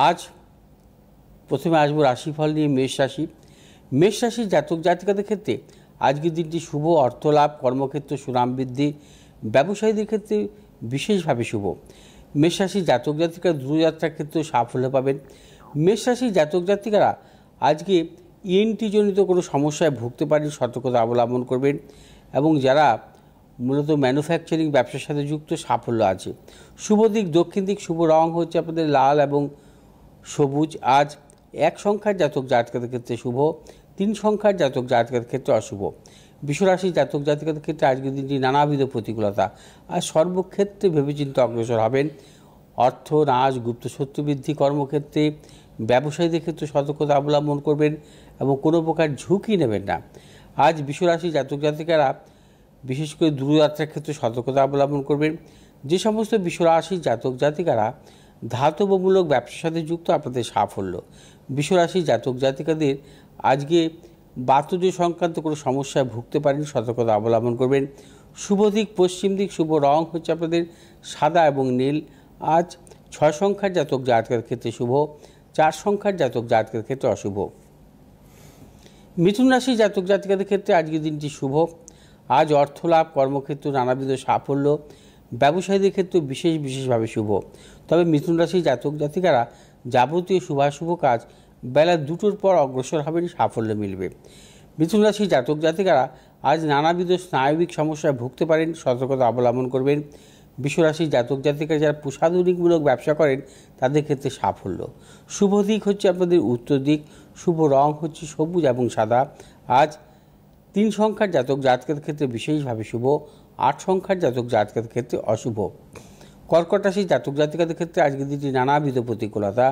আজ প্রথমে আসবো রাশিফল নিয়ে। মেষ রাশির জাতক জাতিকাদের ক্ষেত্রে আজকের দিনটি শুভ। অর্থলাভ, কর্মক্ষেত্র সুনাম বৃদ্ধি, ব্যবসায়ীদের ক্ষেত্রে বিশেষভাবে শুভ। মেষ রাশির জাতক জাতিকারা দূরযাত্রার ক্ষেত্রে সাফল্য পাবেন। মেষ রাশির জাতক জাতিকারা আজকে ইএনটি জনিত কোনো সমস্যায় ভুগতে পারেন, সতর্কতা অবলম্বন করবেন। এবং যারা মূলত ম্যানুফ্যাকচারিং ব্যবসার সাথে যুক্ত, সাফল্য আছে। শুভ দিক দক্ষিণ দিক, শুভ রং হচ্ছে আপনাদের লাল এবং সবুজ। আজ 1 সংখ্যার জাতক জাতিকাদের ক্ষেত্রে শুভ, 3 সংখ্যার জাতক জাতিকাদের ক্ষেত্রে অশুভ। বিশ্বরাশির জাতক জাতিকাদের ক্ষেত্রে আজকের দিনটি নানাবিধ প্রতিকূলতা। আর সর্বক্ষেত্রে ভেবেচিন্তে অগ্রসর হবেন। অর্থ নাশ, গুপ্ত শত্রু বৃদ্ধি, কর্মক্ষেত্রে ব্যবসায়ীদের ক্ষেত্রে সতর্কতা অবলম্বন করবেন এবং কোনো প্রকার ঝুঁকি নেবেন না। আজ বিশ্বরাশির জাতক জাতিকারা বিশেষ করে দূরযাত্রার ক্ষেত্রে সতর্কতা অবলম্বন করবেন। যে সমস্ত বিশ্বরাশির জাতক জাতিকারা ধাতবমূলক ব্যবসার সাথে যুক্ত, আপনাদের সাফল্য। বিশ্বরাশির জাতক জাতিকাদের আজকে বাতুজ সংক্রান্ত কোনো সমস্যায় ভুগতে পারেন, সতর্কতা অবলম্বন করবেন। শুভ দিক পশ্চিম দিক, শুভ রং হচ্ছে আপনাদের সাদা এবং নীল। আজ 6 সংখ্যার জাতক জাতকের ক্ষেত্রে শুভ, 4 সংখ্যার জাতক জাতকের ক্ষেত্রে অশুভ। মিথুন রাশির জাতক জাতিকাদের ক্ষেত্রে আজকের দিনটি শুভ। আজ অর্থলাভ, কর্মক্ষেত্র নানাবিধ সাফল্য, ব্যবসায়ীদের ক্ষেত্রে বিশেষভাবে শুভ। তবে মিথুন রাশির জাতক জাতিকারা যাবতীয় শুভাশুভ কাজ বেলা 2টোর পর অগ্রসর হবেন, সাফল্য মিলবে। মিথুন রাশির জাতক জাতিকারা আজ নানাবিধ স্নায়বিক সমস্যায় ভুগতে পারেন, সতর্কতা অবলম্বন করবেন। বিশ্বরাশির জাতক জাতিকারা যারা প্রসাধনিকমূলক ব্যবসা করেন, তাদের ক্ষেত্রে সাফল্য। শুভ দিক হচ্ছে আপনাদের উত্তর দিক, শুভ রং হচ্ছে সবুজ এবং সাদা। আজ 3 সংখ্যার জাতক জাতকের ক্ষেত্রে বিশেষভাবে শুভ, 8 সংখ্যার জাতক জাতকের ক্ষেত্রে অশুভ। কর্কট রাশির জাতক জাতিকাদের ক্ষেত্রে আজকের দিনটি নানাবিধ প্রতিকূলতা।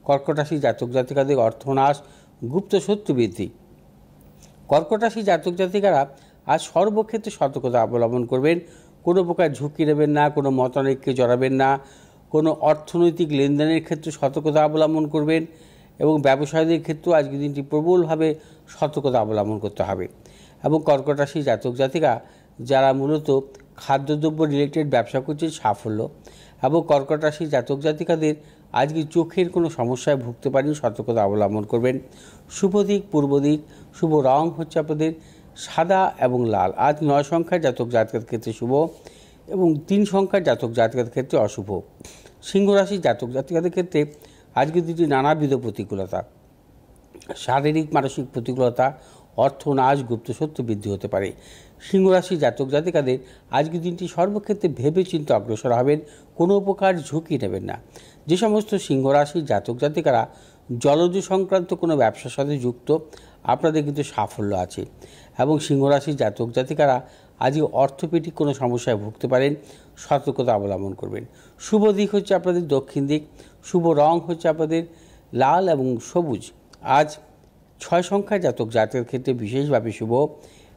কর্কট রাশির জাতক জাতিকাদের অর্থনাশ, গুপ্ত শত্রু বৃদ্ধি। কর্কট রাশির জাতক জাতিকারা আজ সর্বক্ষেত্রে সতর্কতা অবলম্বন করবেন। কোনো প্রকার ঝুঁকি নেবেন না, কোনো মতানৈক্যে জড়াবেন না, কোনো অর্থনৈতিক লেনদেনের ক্ষেত্রে সতর্কতা অবলম্বন করবেন। এবং ব্যবসায়ীদের ক্ষেত্রেও আজকের দিনটি প্রবলভাবে সতর্কতা অবলম্বন করতে হবে। এবং কর্কট রাশির জাতক জাতিকা যারা মূলত খাদ্যদ্রব্য রিলেটেড ব্যবসা করছে, সাফল্য। এবং কর্কট রাশির জাতক জাতিকাদের আজকে চোখের কোনো সমস্যায় ভুগতে পারেন, সতর্কতা অবলম্বন করবেন। শুভ দিক পূর্ব দিক, শুভ রং হচ্ছে আপনাদের সাদা এবং লাল। আজ 9 সংখ্যার জাতক জাতকের ক্ষেত্রে শুভ এবং 3 সংখ্যার জাতক জাতকের ক্ষেত্রে অশুভ। সিংহ রাশির জাতক জাতিকাদের ক্ষেত্রে আজকে দুটি নানাবিধ প্রতিকূলতা, শারীরিক মানসিক প্রতিকূলতা, অর্থনাশ, গুপ্ত শত্রু বৃদ্ধি হতে পারে। সিংহ রাশির জাতক জাতিকাদের আজকের দিনটি সর্বক্ষেত্রে ভেবেচিন্তে অগ্রসর হবেন, কোনো প্রকার ঝুঁকি নেবেন না। যে সমস্ত সিংহ রাশির জাতক জাতিকারা জলজ সংক্রান্ত কোনো ব্যবসার সাথে যুক্ত, আপনাদের কিন্তু সাফল্য আছে। এবং সিংহ রাশির জাতক জাতিকারা আজকে অর্থোপেডিক কোনো সমস্যায় ভুগতে পারেন, সতর্কতা অবলম্বন করবেন। শুভ দিক হচ্ছে আপনাদের দক্ষিণ দিক, শুভ রং হচ্ছে আপনাদের লাল এবং সবুজ। আজ 6 সংখ্যার জাতক জাতকের ক্ষেত্রে বিশেষভাবে শুভ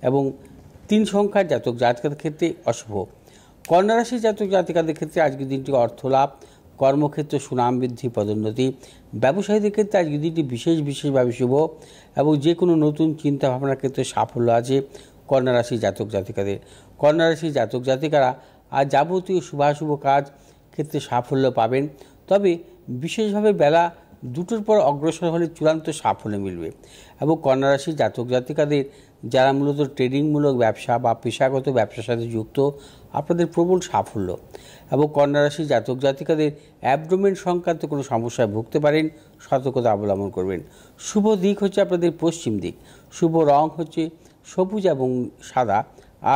এবং 3 সংখ্যার জাতক জাতকের ক্ষেত্রে অশুভ। কন্যা রাশির জাতক জাতিকাদের ক্ষেত্রে আজকের দিনটি অর্থলাভ, কর্মক্ষেত্রে সুনাম বৃদ্ধি, পদোন্নতি, ব্যবসায়ীদের ক্ষেত্রে আজকের দিনটি বিশেষভাবে শুভ এবং যে কোনো নতুন চিন্তাভাবনার ক্ষেত্রে সাফল্য আছে কন্যা রাশির জাতক জাতিকাদের। কন্যা রাশির জাতক জাতিকারা আজ যাবতীয় শুভাশুভ কাজ ক্ষেত্রে সাফল্য পাবেন। তবে বিশেষভাবে বেলা 2টোর পর অগ্রসর হলে চূড়ান্ত সাফল্য মিলবে। এবং কন্যা রাশির জাতক জাতিকাদের যারা মূলত ট্রেডিংমূলক ব্যবসা বা পেশাগত ব্যবসার সাথে যুক্ত, আপনাদের প্রবল সাফল্য। এবং কন্যা রাশির জাতক জাতিকাদের অ্যাবডোমেন সংক্রান্ত কোনো সমস্যায় ভুগতে পারেন, সতর্কতা অবলম্বন করবেন। শুভ দিক হচ্ছে আপনাদের পশ্চিম দিক, শুভ রং হচ্ছে সবুজ এবং সাদা।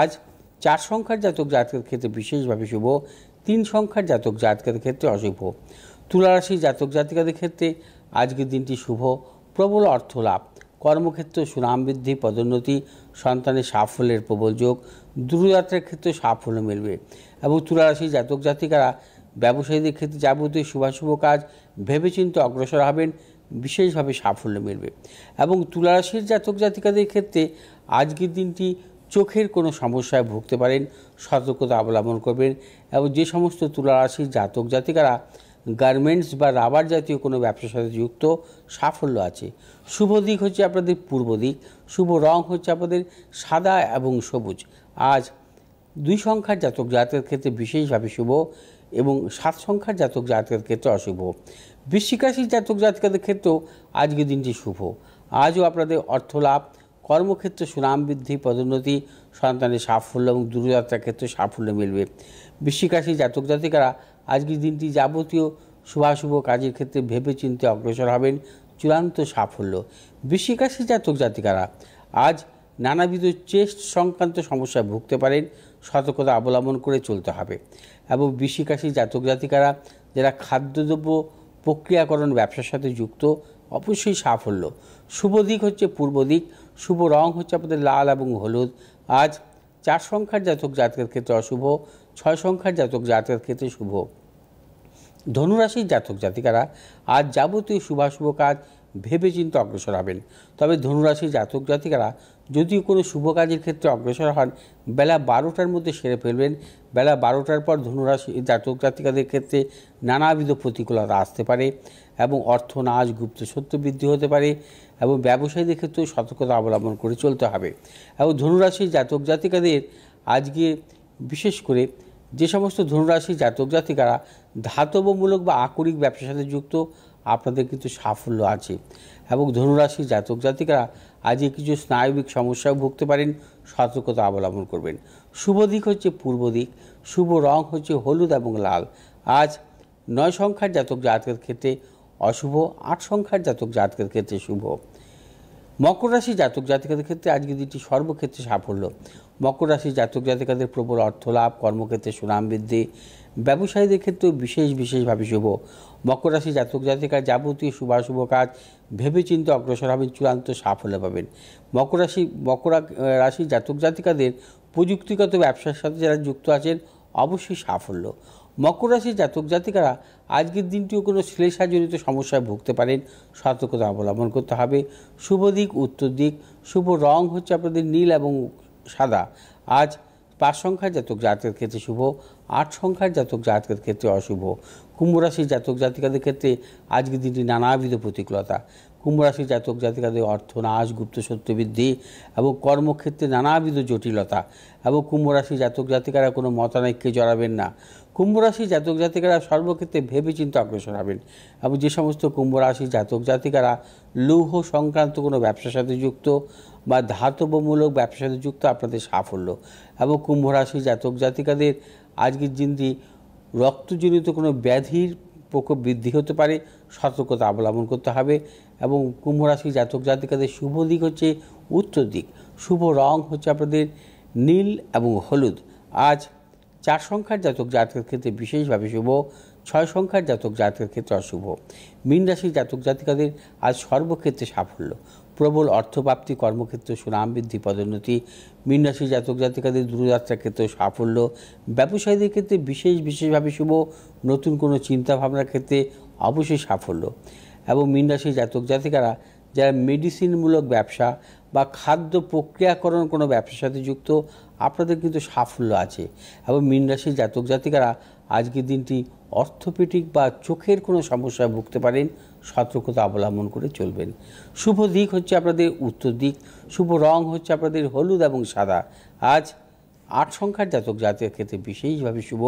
আজ 4 সংখ্যার জাতক জাতকের ক্ষেত্রে বিশেষভাবে শুভ, 3 সংখ্যার জাতক জাতকের ক্ষেত্রে অশুভ। তুলা রাশির জাতক জাতিকাদের ক্ষেত্রে আজকের দিনটি শুভ, প্রবল অর্থ লাভ, কর্মক্ষেত্র সুনাম বৃদ্ধি, পদোন্নতি, সন্তানের সাফল্যের প্রবল যোগ, দূরযাত্রার ক্ষেত্রে সাফল্য মিলবে। এবং তুলা রাশির জাতক জাতিকারা ব্যবসায়ীদের ক্ষেত্রে যাবতীয় শুভাশুভ কাজ ভেবেচিন্তে অগ্রসর হবেন, বিশেষভাবে সাফল্য মিলবে। এবং তুলা রাশির জাতক জাতিকাদের ক্ষেত্রে আজকের দিনটি চোখের কোনো সমস্যায় ভুগতে পারেন, সতর্কতা অবলম্বন করবেন। এবং যে সমস্ত তুলা রাশির জাতক জাতিকারা গার্মেন্টস বা রাবার জাতীয় কোনো ব্যবসার সাথে যুক্ত, সাফল্য আছে। শুভ দিক হচ্ছে আপনাদের পূর্ব দিক, শুভ রং হচ্ছে আপনাদের সাদা এবং সবুজ। আজ 2 সংখ্যার জাতক জাতকের ক্ষেত্রে বিশেষভাবে শুভ এবং 7 সংখ্যার জাতক জাতকের ক্ষেত্রে অশুভ। বৃশ্চিক রাশির জাতক জাতিকাদের ক্ষেত্রেও আজকের দিনটি শুভ। আজও আপনাদের অর্থ লাভ, কর্মক্ষেত্রে সুনাম বৃদ্ধি, পদোন্নতি, সন্তানের সাফল্য এবং দূরযাত্রার ক্ষেত্রে সাফল্য মিলবে। বৃশ্চিক রাশির জাতক জাতিকারা আজকের দিনটি যাবতীয় শুভাশুভ কাজের ক্ষেত্রে ভেবেচিন্তে অগ্রসর হবেন, চূড়ান্ত সাফল্য। বৃশ্চিক রাশির জাতক জাতিকারা আজ নানাবিধ চেস্ট সংক্রান্ত সমস্যায় ভুগতে পারেন, সতর্কতা অবলম্বন করে চলতে হবে। এবং বৃশ্চিক রাশির জাতক জাতিকারা যারা খাদ্যদ্রব্য প্রক্রিয়াকরণ ব্যবসার সাথে যুক্ত, অবশ্যই সাফল্য। শুভ দিক হচ্ছে পূর্ব দিক, শুভ রং হচ্ছে আপনাদের লাল এবং হলুদ। আজ 4 সংখ্যার জাতক জাতকের ক্ষেত্রে অশুভ, 6 সংখ্যার জাতক জাতকের ক্ষেত্রে শুভ। ধনুরাশির জাতক জাতিকারা আজ যাবতীয় শুভাশুভ কাজ ভেবেচিন্তে অগ্রসর হবেন। তবে ধনুরাশির জাতক জাতিকারা যদিও কোনো শুভ কাজের ক্ষেত্রে অগ্রসর হন, বেলা 12টার মধ্যে সেরে ফেলবেন। বেলা 12টার পর ধনুরাশি জাতক জাতিকাদের ক্ষেত্রে নানাবিধ প্রতিকূলতা আসতে পারে এবং অর্থনাশ, গুপ্ত সত্য বৃদ্ধি হতে পারে এবং ব্যবসায়ীদের ক্ষেত্রেও সতর্কতা অবলম্বন করে চলতে হবে। এবং ধনুরাশির জাতক জাতিকাদের আজকে বিশেষ করে যে সমস্ত ধনুরাশির জাতক জাতিকারা ধাতবমূলক বা আকরিক ব্যবসার সাথে যুক্ত, আপনাদের কিন্তু সাফল্য আছে। এবং ধনুরাশির জাতক জাতিকারা আজকে কিছু স্নায়বিক সমস্যাও ভুগতে পারেন, সতর্কতা অবলম্বন করবেন। শুভ দিক হচ্ছে পূর্ব দিক, শুভ রং হচ্ছে হলুদ এবং লাল। আজ 9 সংখ্যার জাতক জাতকের ক্ষেত্রে অশুভ, 8 সংখ্যার জাতক জাতকের ক্ষেত্রে শুভ। মকর রাশি জাতক জাতিকাদের ক্ষেত্রে আজকের দিনটি সর্বক্ষেত্রে সাফল্য। মকর রাশি জাতক জাতিকাদের প্রবল অর্থ লাভ, কর্মক্ষেত্রে সুনাম বৃদ্ধি, ব্যবসায়ীদের ক্ষেত্রেও বিশেষভাবে শুভ। মকর রাশি জাতক জাতিকার যাবতীয় শুভাশুভ কাজ ভেবেচিন্তে অগ্রসর হবেন, চূড়ান্ত সাফল্য পাবেন। মকর রাশি জাতক জাতিকাদের প্রযুক্তিগত ব্যবসার সাথে যারা যুক্ত আছেন, অবশ্যই সাফল্য। মকর রাশির জাতক জাতিকারা আজকের দিনটিও কোনো শ্লেষাজনিত সমস্যায় ভুগতে পারেন, সতর্কতা অবলম্বন করতে হবে। শুভ দিক উত্তর দিক, শুভ রং হচ্ছে আপনাদের নীল এবং সাদা। আজ 5 সংখ্যার জাতক জাতকের ক্ষেত্রে শুভ, 8 সংখ্যার জাতক জাতকের ক্ষেত্রে অশুভ। কুম্ভ রাশির জাতক জাতিকাদের ক্ষেত্রে আজকের দিনটি নানাবিধ প্রতিকূলতা। কুম্ভ রাশির জাতক জাতিকাদের অর্থনাশ, গুপ্ত সত্য বৃদ্ধি এবং কর্মক্ষেত্রে নানাবিধ জটিলতা। এবং কুম্ভ রাশির জাতক জাতিকারা কোনো মতানৈক্যে জড়াবেন না। কুম্ভ রাশির জাতক জাতিকারা সর্বক্ষেত্রে ভেবেচিন্তে অগ্রসর হবেন। এবং যে সমস্ত কুম্ভ রাশির জাতক জাতিকারা লৌহ সংক্রান্ত কোনো ব্যবসার সাথে যুক্ত বা ধাতবমূলক ব্যবসার সাথে যুক্ত, আপনাদের সাফল্য। এবং কুম্ভ রাশির জাতক জাতিকাদের আজকের দিনটি রক্তজনিত কোনো ব্যাধির প্রকোপ বৃদ্ধি হতে পারে, সতর্কতা অবলম্বন করতে হবে। এবং কুম্ভ রাশির জাতক জাতিকাদের শুভ দিক হচ্ছে উত্তর দিক, শুভ রং হচ্ছে আপনাদের নীল এবং হলুদ। আজ 4 সংখ্যার জাতক জাতকের ক্ষেত্রে বিশেষভাবে শুভ, 6 সংখ্যার জাতক জাতকের ক্ষেত্রে অশুভ। মীন রাশির জাতক জাতিকাদের আজ সর্বক্ষেত্রে সাফল্য, প্রবল অর্থপ্রাপ্তি, কর্মক্ষেত্রে সুনাম বৃদ্ধি, পদোন্নতি। মীন রাশির জাতক জাতিকাদের দূরযাত্রার ক্ষেত্রে সাফল্য, ব্যবসায়ীদের ক্ষেত্রে বিশেষভাবে শুভ, নতুন কোনো চিন্তাভাবনার ক্ষেত্রে অবশ্যই সাফল্য। এবং মীন রাশির জাতক জাতিকারা যারা মেডিসিনমূলক ব্যবসা বা খাদ্য প্রক্রিয়াকরণ কোনো ব্যবসার সাথে যুক্ত, আপনাদের কিন্তু সাফল্য আছে। এবং মীন রাশির জাতক জাতিকারা আজকের দিনটি অর্থোপেডিক বা চোখের কোনো সমস্যায় ভুগতে পারেন, সতর্কতা অবলম্বন করে চলবেন। শুভ দিক হচ্ছে আপনাদের উত্তর দিক, শুভ রং হচ্ছে আপনাদের হলুদ এবং সাদা। আজ 8 সংখ্যার জাতক জাতকের ক্ষেত্রে বিশেষভাবে শুভ।